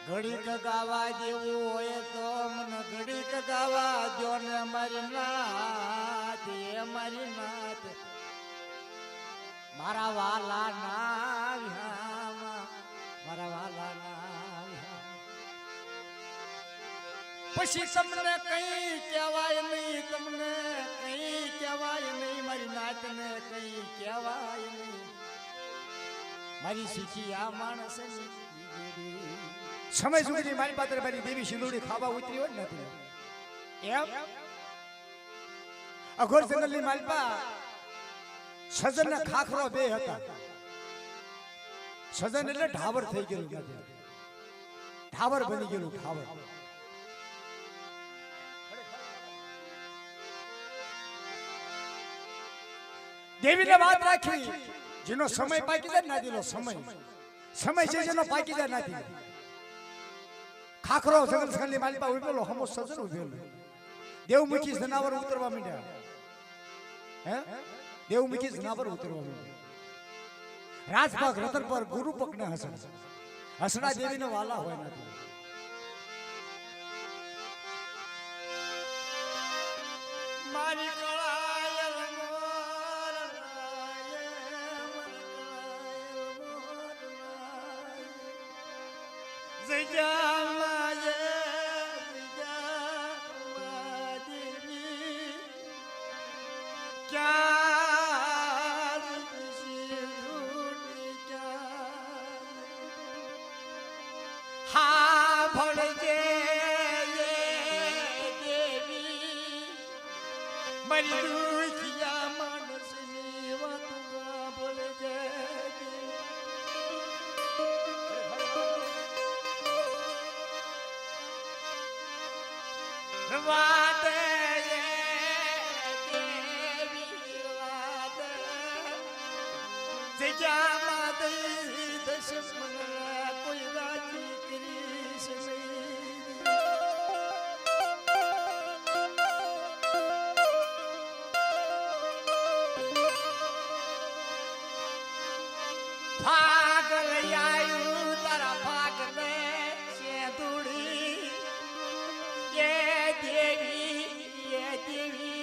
ઘડીક ગાવા જેવું હોય તો મને ઘડીક ગાવા દો ને મારી નાત એ મારી નાત મારા વાલા ના વિહામાં મારા વાલા ના વિહામાં પછી તમને કઈ કહેવાય નહીં તમને કઈ કહેવાય નહીં મારી નાત ને કઈ કહેવાય નહીં મારી શીખી આ માણસ સમય સુધી મારી પાત્ર મારી દેવી શિલુડી ખાવા ઉતરી હોય નથી એમ અઘોર જંગલની માલપા સજન ને ખાખરો બે હતા સજન એટલે ઢાવર થઈ ગયેલું નથી ઢાવર બની ગયેલું ઢાવર દેવીને વાત રાખી જેનો સમય પાકી જાય ના દીલો સમય છે જેનો પાકી જાય ના દીલો ખાખરો જંગલ સગલની માલિપા ઉભેલો હમો સજન ઉભેલો દેવમુખી જનાવર ઉતરવા માંડ્યા હે દેવમુખી જનાવર ઉતરવા માંડ્યા રાજભાગ રતન પર ગુરુપક ને હસણા દેવીને વાલા હોય નથી મારી કળાયલ મોર મારી દુખિયા માણસની વાત ભળજે વાત દેવી વાત જગ્યામાં દઈ દશ કોઈ રાજી કરીશ નહીં ભાગલ આયુ તારા ભાગલે છે દુડી એ દેવી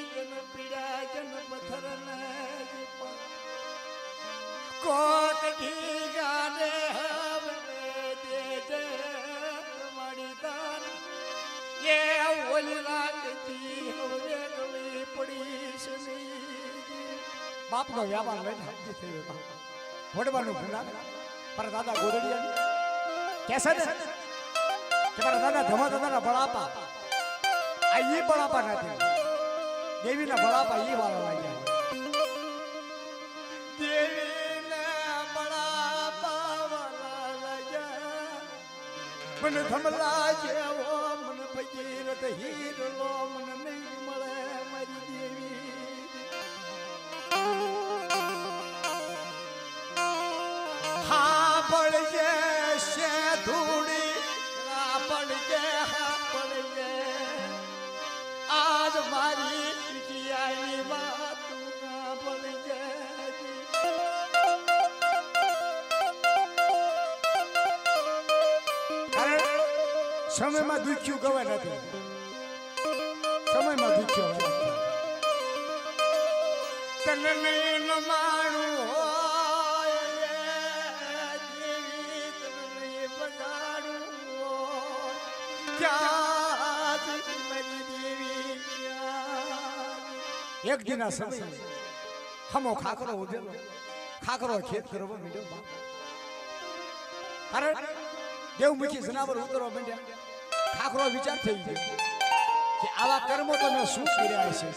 જન પીડા જન પથર કોટ ઢીગાને હવે દે મારી દાન એ ઓલી રાખતી હવે ગળી પડીશ નહીં બાપનો વ્યાપાર લઈને હાજી થઈ ગયો વડવાનું ભૂલા પર દાદા ગોદડિયા કેસે ને કે મારા દાદા ધમા દાદાના બળાપા આ ઈ બળાપા નથી દેવીના બળાપા ઈ વાળા લાગ્યા દેવીના બળાપા વાળા લાગ્યા મને ધમલા જેવો મને ભગીરથ હીરલો મને નહીં મળે મારી દેવી હા પડજે છે ધૂળી હા પડજે આજ મારી જીયાની વાત ના પડજે સમયમાં દુખ્યું ગવાય નથી સમયમાં દુખ્યું તને નહીં માણું એક દિના સમય હમો ખાખરો ઉભેલો ખાખરો ખેત કરવા માંડ્યો કારણ દેવમુખી જનાવર ઉતરવા માંડ્યા ખાખરો વિચાર થઈ ગયો કે આવા કર્મો તો મેં શું કર્યા છે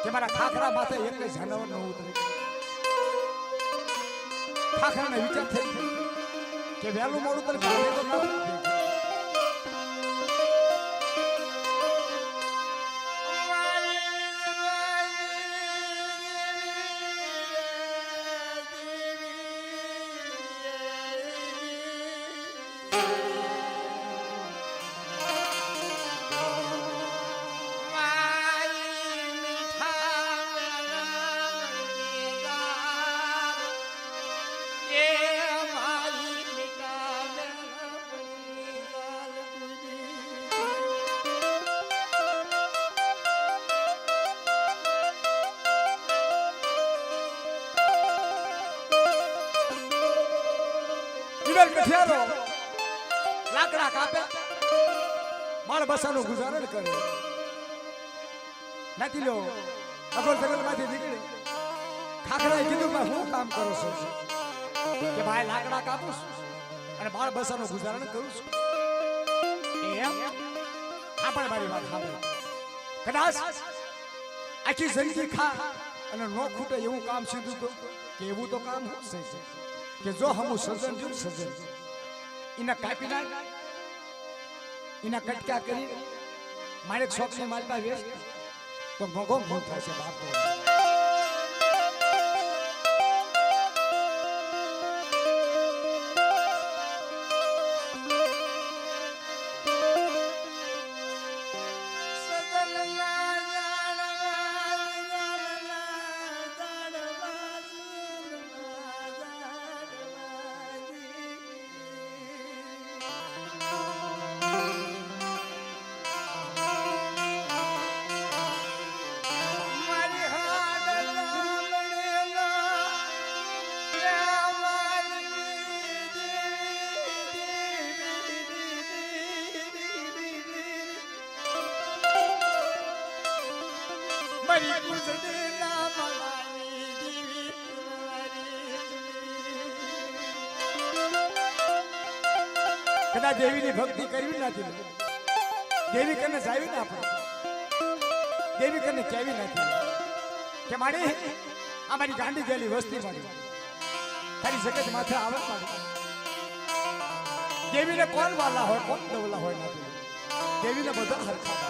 કે મારા ખાખરા માથે એક જાનવર ન ઉતરે ખાખરાને વિચાર થઈ ગયો કે વહેલું મોડું તો ભાવે તો ન કુઠિયારો લાકડા કાપે બાળ બસાનું ગુજારણ કરે નાતી લો અગર જગતમાંથી નીકળે ખાખરાએ કીધું કે હું કામ કરું છું કે ભાઈ લાકડા કાપું છું અને બાળ બસાનું ગુજારણ કરું છું એમ આપણે મારી વાત સાંભળો કદાચ આખી જિંદગી ખા અને નો ખૂટે એવું કામ સીધું તો કે એવું તો કામ છે કે જો હમું સર્જન જોયું સર્જન એના કાપી નાખ એના કટકા કરી મારે શોખની માલપા વેચ તો મોઘો ભૂલ થશે બાપ કદાચ દેવીની ભક્તિ કરવી નથી દેવી કને જાવી ને આપણે દેવી કને કેવી નથી કે મારી અમારી ગાંડી ગયેલી વસ્તી મારી તારી જગત માથે આવે મારી દેવીને કોણ વાલા હોય કોણ દવલા હોય નથી દેવીને બધા હરખા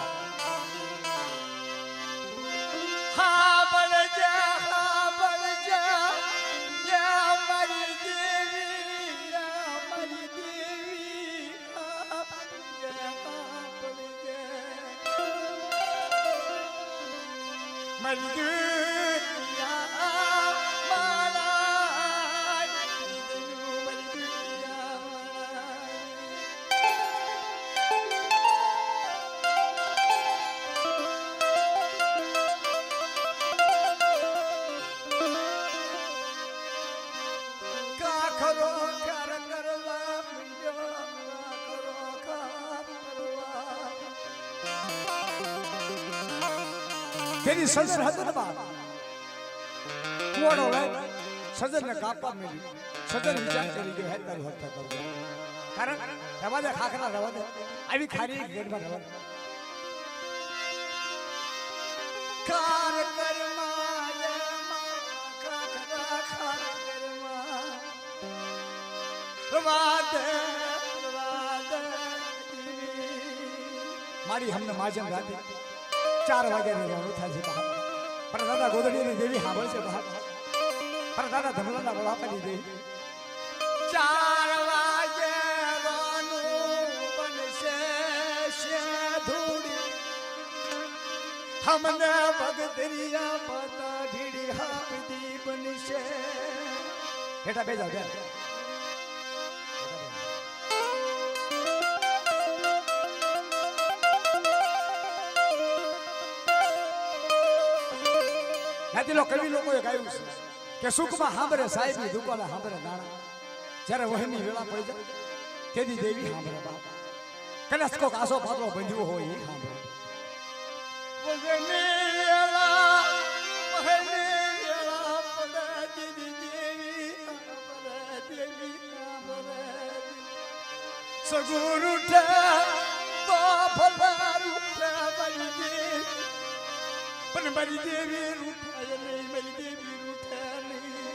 તેની સજન હતું ને બાપ કુવાડો લઈ સજન ને કાપવા મળ્યું સજન વિચાર કરી ગયો હે તારું હત્યા કરું કારણ રવા દે ખાખરા રવા દે આવી ખારી ગેડમાં રવા દે કાર કર્મા ખાખરા ખાર કર્મા રવા દે મારી હમને માજન રાતે 4 વાગ્યાની રોનું થાય છે બહાર પણ દાદા ગોદડીની દેવી સાંભળ છે બહાર પણ દાદા ધમલાના વડાપાની દેવી 4 વાગે રોનું બનશે શેધુડી હમને ભગતરિયા પતા ઢીડી હાપદી બનશે બેટા બેજા બે નાતીલો કવિ લોકોએ ગાયું છે કે સુખમાં સાંભળે સાહેબની દુકાને સાંભળે નાણા જ્યારે વહેની વેળા પડી જાય તેથી દેવી સાંભળે બાપ કદાચ કોક આસો પાતળો બંધ્યો હોય એ સાંભળે સગુર ઉઠે તો ફલવાર ઉઠે મારી દેવી પણ મારી દેવી રૂઠાય નહીં મારી દેવી રૂઠાય નહીં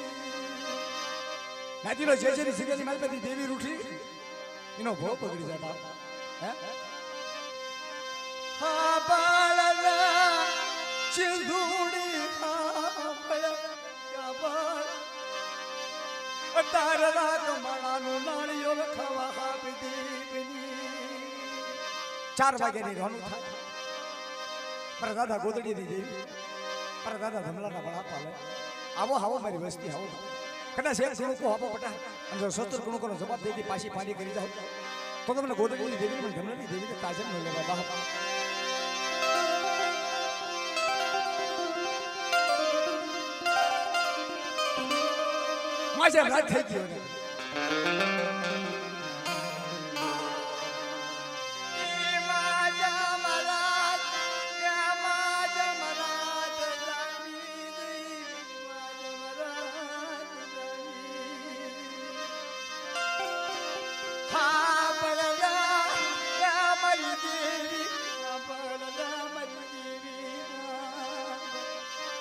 નાતીલો જે જેની સિગરેટ મારી બધી દેવી રૂઠી એનો ભો પકડી જાય બાપ હે હા બાળના ચિંધુડી હા ભયા બાળ તારા કમાણાનું નાળિયો ખાવા આપી દેવી 4 વાગ્યાની રોનું થાય પર દાદા ગોદડીની દેવી પર દાદા ધમલાના વડાપા લે આવો આવો મારી વસ્તી આવો કદાચ એક ગુણકો આપો પટા અને 70 ગુણકોનો જવાબ દે દી પાછી પાણી કરી જાવ તો તમને ગોદડીની દેવી પણ ધમલાની દેવીને તાજમ ન લેવા બાપ માજે રાત થઈ ગયો ને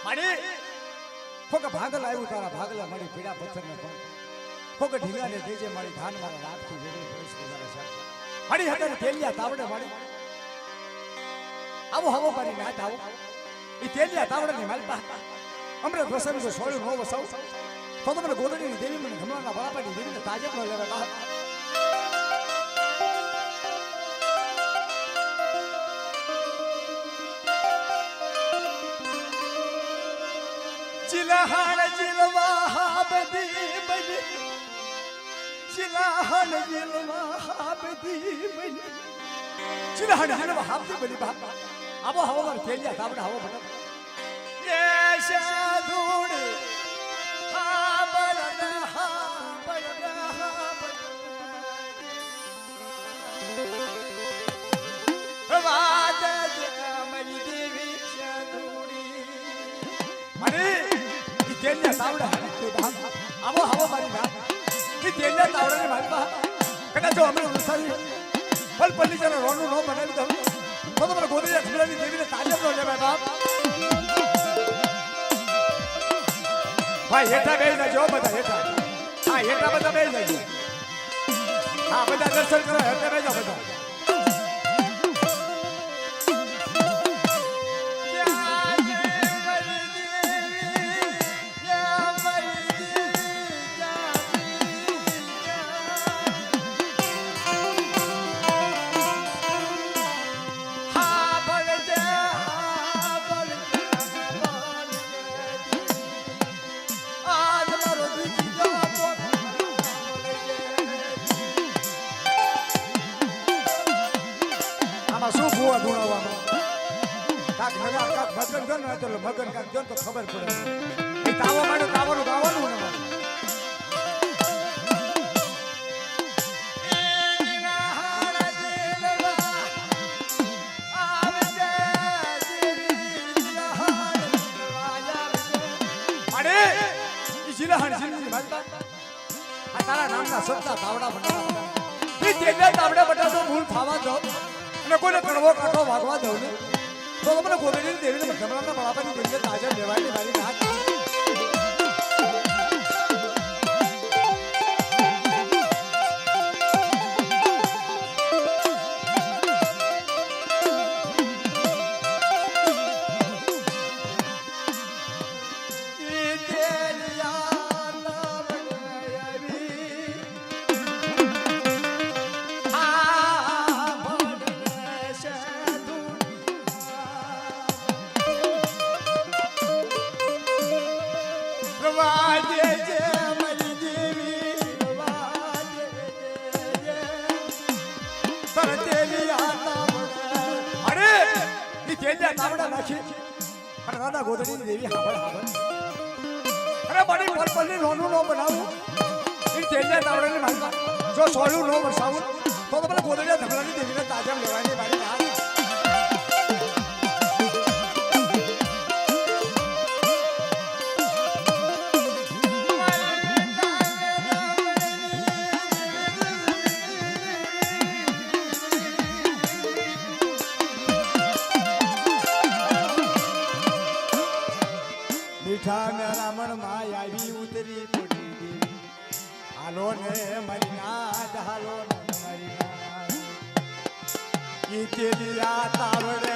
મારી ખોકે ભાગલ આવ્યું તારા ભાગલા મારી પીડા પથ્થરને પણ ખોકે ઢીલાને દેજે મારી ધાન મારા રાતથી વેગળી પરિસ્થિતિ મારા સાથ મારી હતર તેલિયા તાવડે મારી આવો હવો મારી નાથ આવો એ તેલિયા તાવડે ની મારી પાસે અમૃત વસન જો સોળ્યું નો વસાવ તો મને ગોદડીની દેવી મને ગમણાના વડાપાની દેવીને તાજે ન લેવા બહાર ચિલહાણ ચિલવા બધી બની ચિલહાણ ચિલવા બધી બની ચિલહાણ ચિલવા હાબધી બની બા આવો હવો માર તેલિયા તાવડે હવો બટા એ સાધુડ હા બળના વાત મારી દેવી સાધુડી મને ઈ તેલિયા તાવડે હાબધી બા આવો હવો મારી ના ઈ તેલિયા તાવડે ને મારી બા કદાચ જો અમે ઉસારી ફલ પલ્લી જરા રોનું નો બનાવી દઉં તો મને ગોદડિયા ખમલાની દેવીને તાજબ નો લેવાય બાપ ભાઈ હેઠા બેસી જાજો બધા હેઠા હા હેઠા બધા બેસી જાજો હા બધા દર્શન કરો હેઠા બેસી જાઓ બધા શું ભૂવા ગુણાવવામાં કાક નગર કાક મગન ગણ હોય તો મગન કાક ગણ તો ખબર પડે એ તાવા માટે તાવાનું ગાવાનું ને તારા નામના સત્તા તાવડા બટા તાવડા બટા તો ભૂલ થવા દો અને કોઈને કડવો કાઢો વાગવા દઉં ને તો મને ગોદડીની દેવીને જમણાના બળાપાની દેવીને તાજા લેવાયની મારી નાથ તાવડા નાખી અને દાદા ગોદડીની દેવી હાબળ હાબળ અરે બડી પલપલની રોનું નો બનાવું એ તેલિયા તાવડાની મારતા જો સોળું નો વરસાવું તો મને ગોદડીયા ધમલાની દેવીને તાજા લેવાની મારી હાથ રામણ માં આવી ઉતરી પડી દેવી હાલો ને મારી નાથ હાલો ને મારી નાથ ઈ તેલિયા તાવડે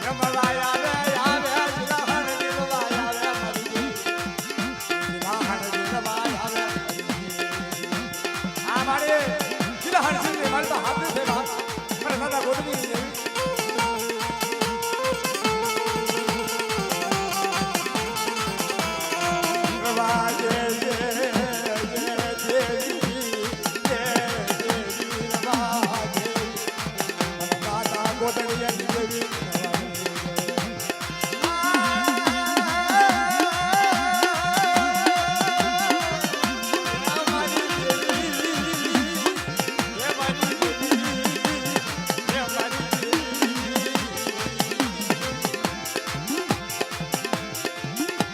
રમવાયા રે આવે જિલાહણ દિલવાયા રે મારી જિલાહણ દિલવાયા રે આ મારે જિલાહણ દિલને મારતા હાથ છે બાપ પર દાદા ગોદડી દેવી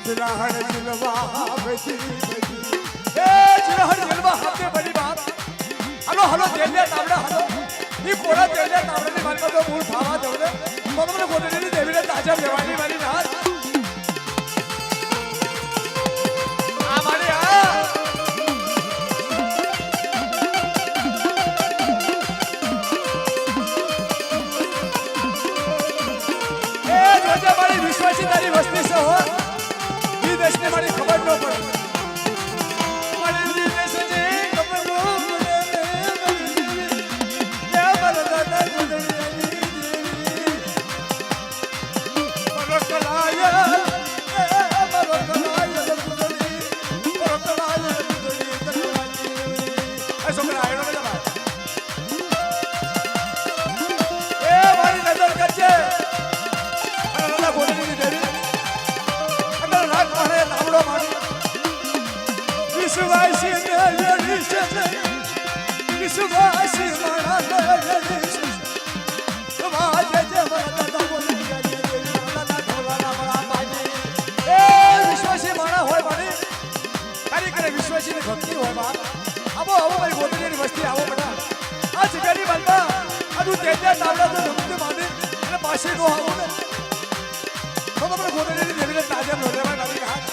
ચિલહણ ચિલવા બધી બધી એ ચિલહણ ચિલવા હાથે બડી બાત હાલો હાલો તેલિયા તાવડા હાલો ઈ પોળા તેલિયા તાવડાની મારી પાસે ભૂલ થાવા દઉં ને તો મને ગોદડીની દેવીને તાજા લેવાની મારી રાત વિશ્વાસી તારી વસ્તી છે હો ઈ દેશને મારી ખબર ન પડે મારી દેશને ખબર ન પડે મારા દાદા ગુજરી મારો કલાયા છોકરા આયડો ને ભાઈ એ મારી નજર કરજે અને દાદા ગોદડીની દેવી અંદર રાત મારે લાવડો મારી વિશ્વાસી ને લેડી છે વિશ્વાસી મારા લેડી છે વાજે જે મારા દાદા ગોદડી દાદા ઢોલાના મારા બાજી એ વિશ્વાસી મારા હોય મારી તારી કરે વિશ્વાસીની ભક્તિ હોય બા આવો મારી ગોદડીની વસ્તી આવો બેટા આ જગ્યાની બાલમાં આજુ તેજ્યા તાવડા તો નમતે માંડી અને પાછી નો આવો ને તો તમને ગોદડીની દેવીને તાજે નો લેવા નાની હાથ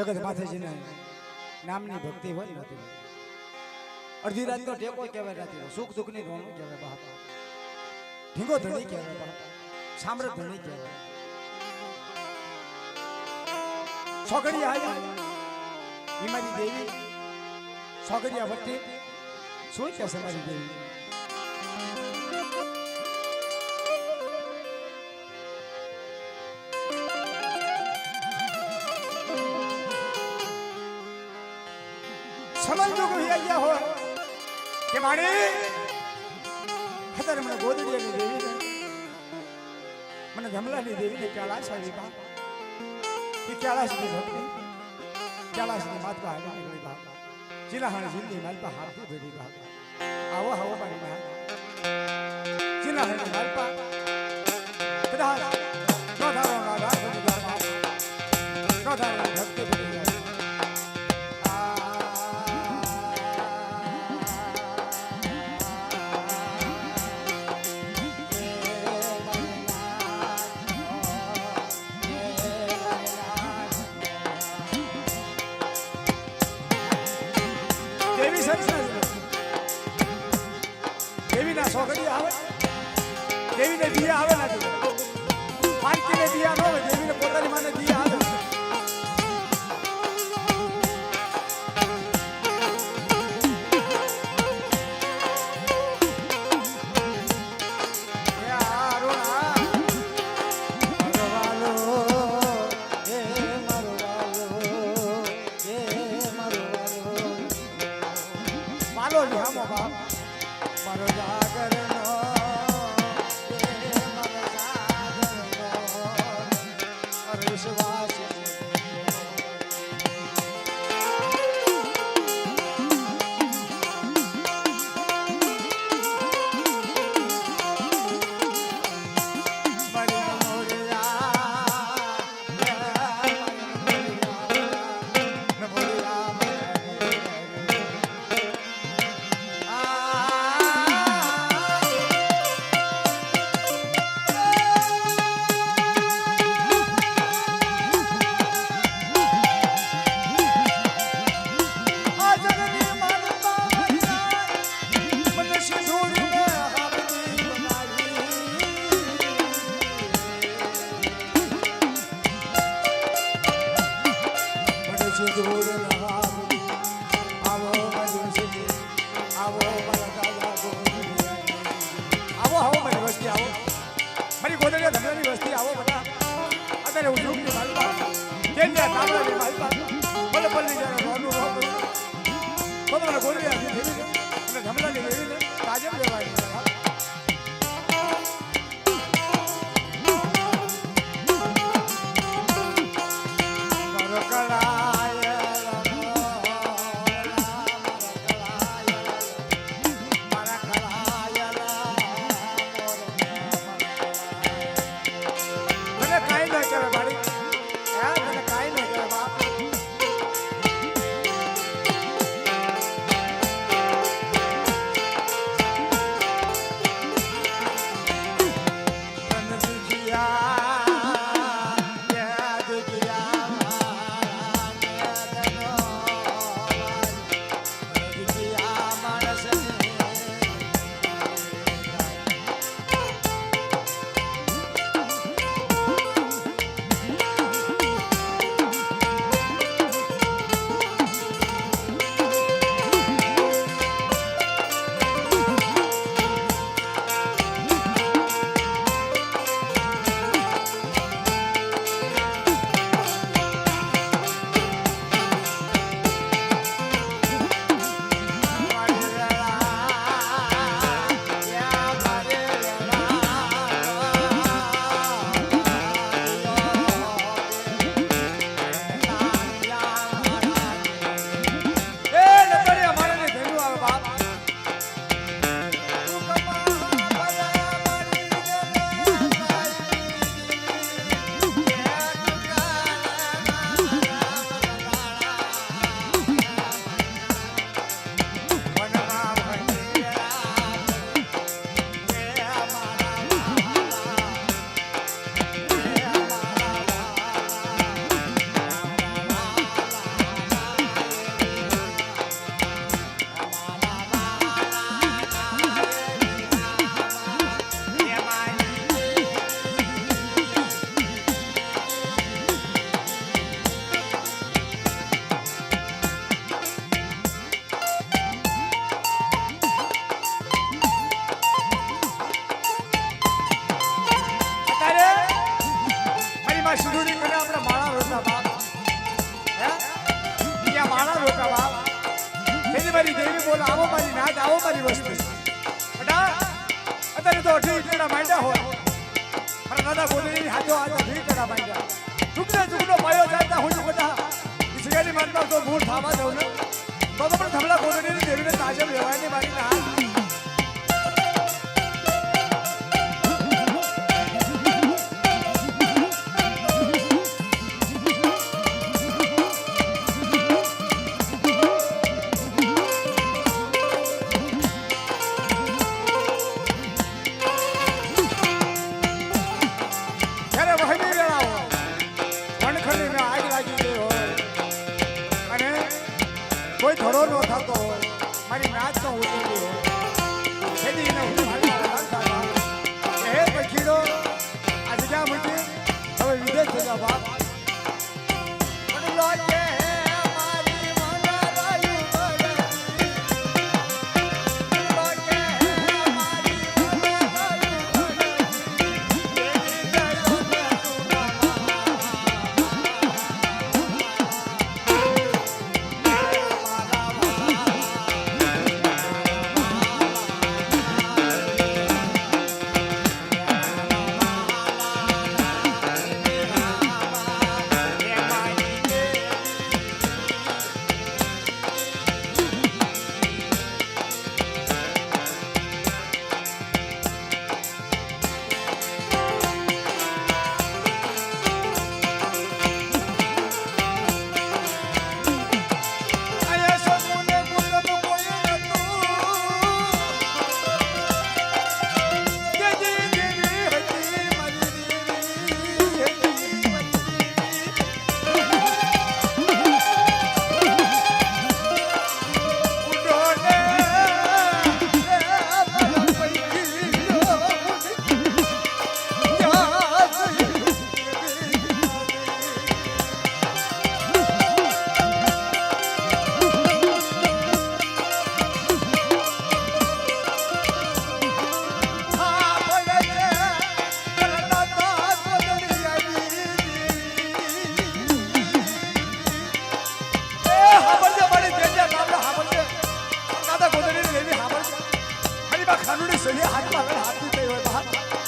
જગત માથેજીને નામની ભક્તિ હોય નથી અડધી રાતનો ટેકો કહેવાય નથી સુખ દુઃખની રોણું કહેવાય બાપ ઢીંગો ધણી કહેવાય બાપ સામ્રાજ્ય ધણી કહેવાય છોકરી આવી મારી દેવી છોકરીયા વચ્ચે શું કહેશે મારી દેવી સમજ જો કોઈ ગયા હોય કે મારી અત્યારે મને ગોદડીયાની દેવી મને ધમલાની દેવીને ક્યાળાશ આવી બાપ એ ક્યાળાશની ભક્તિ ક્યાળાશની માતપા હાલી નીકળી બાપ ચિલાહાણી જિંદગી માલપા હારતી ભેડી બાપ આવો આવો મારી માં ચિલાહાણી માલપા કદાચ નોધારો નાગા ભેડી બાપ નોધારો ભક્તિ ભેડી બાપ છોકરી આવે દેવીને દિયા આવે નથી પાલકીને દિયા ન હોય દેવીને પોતાની માને દિયા આવે માલો લ્યામો બાપ મારો જાગરનો મારો જાગરનો વિશ્વાસ વસ્તી આવો બધા અત્યારે હું યુગની માલપા કેમ ત્યાં તામડાની માલપા ભલે ભલે જ્યારે રોનું રો બધાને ગોળી આપી દેવી અને ધમલાની દેવીને તાજમ લેવાની મારી દેવી બોલ આવો મારી નાદ આવો મારી વસ્તુ બટા અત્યારે તો અઢી ઈટડા માંડ્યા હોય મારા દાદા ગોદડીની હાથો હાથ અઢી ઈટડા માંડ્યા ટુકડો પાયો જાતા હું બટા ઈસગાની માનતા તો ભૂલ થાવા દઉં ને તો પણ થમલા ગોદડીની દેવીને તાજબ લેવાય ને મારી નાદ કોઈ ધડો ન થતો મારી નાચ તો ઉતરી હોય ખેડી એને હું મારી હે પછીડો આ જગ્યા મૂકી હવે વિદેશ થઈ જા બાપ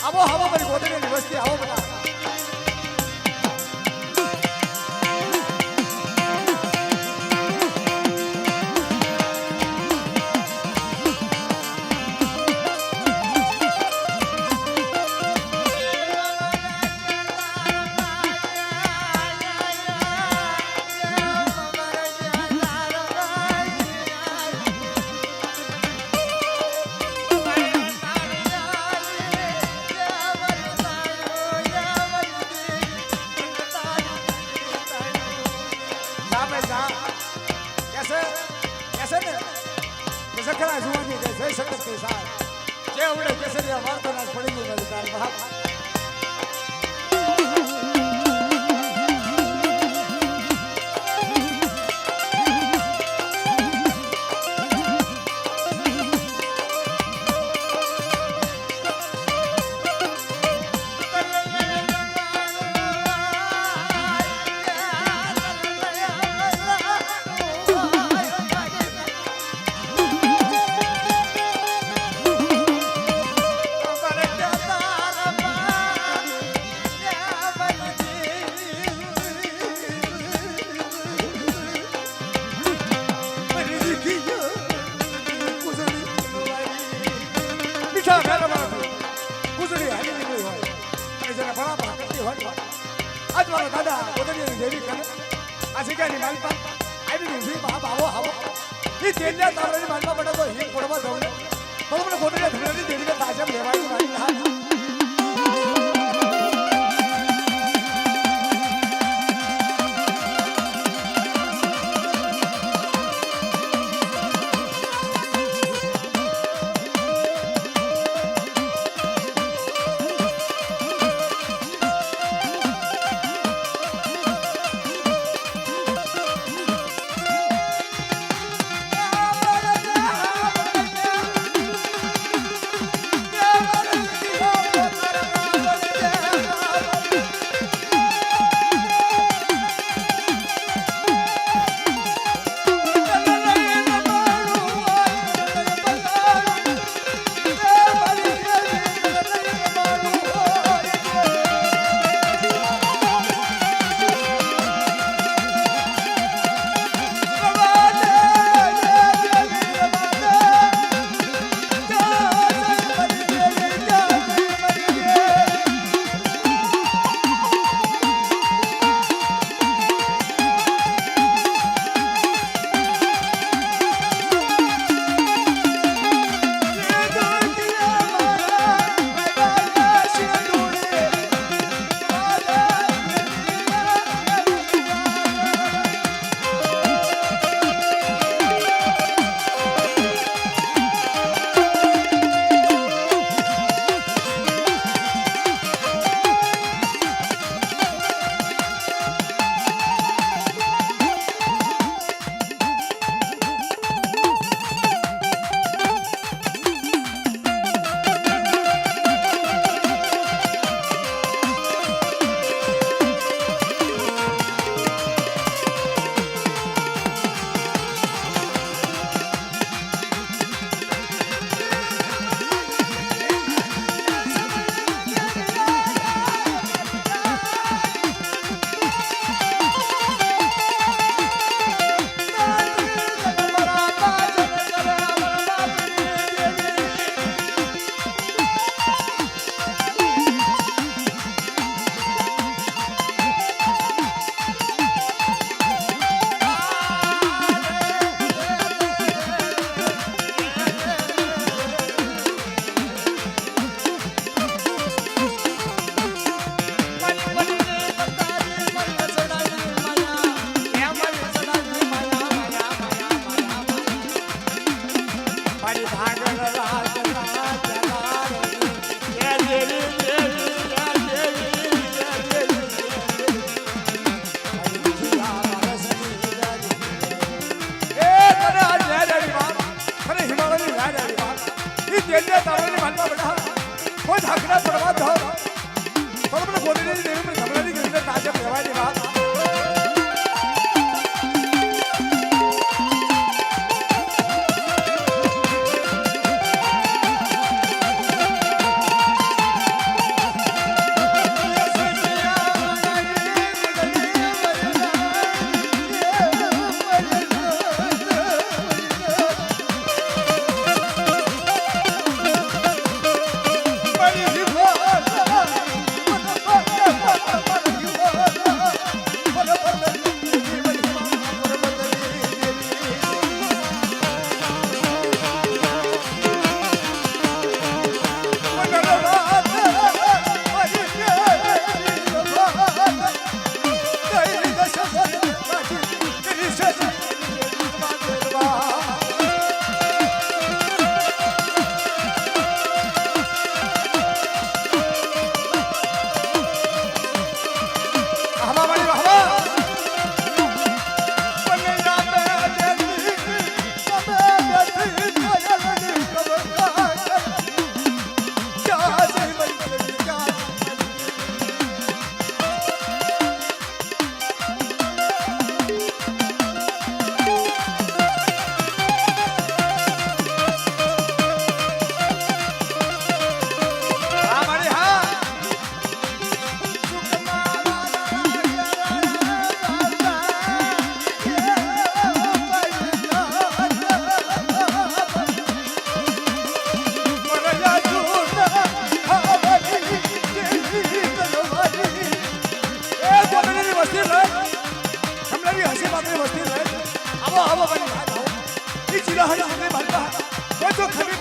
આવો આવો મારી ગોદડીની વસ્તી આવો બધા સખરા જુવાની કે જય શકત કે સાથ જે ઉડે કેસરિયા વાર્તો ના પડી ગઈ મારી કાલ બાપ દાદા ગોદડીની દેવી કરે આ જગ્યાની માલપા આવી ઉભી બાપ આવો આવો એ તેલના તાવરાની માલપા પડે તો હિમ પડવા દઉં તો મને ગોદડીની દેવીને તાજબ લેવાની મારી હા કોઈ ઢાકડા પડવા દો બરોબર ગોદડી દેવી પર ગમલાની ગીરને તાજા કહેવાની વાત આવો બની વાત આવો ઈ જીલા હરી સુધી મારી કોઈ તો ખમી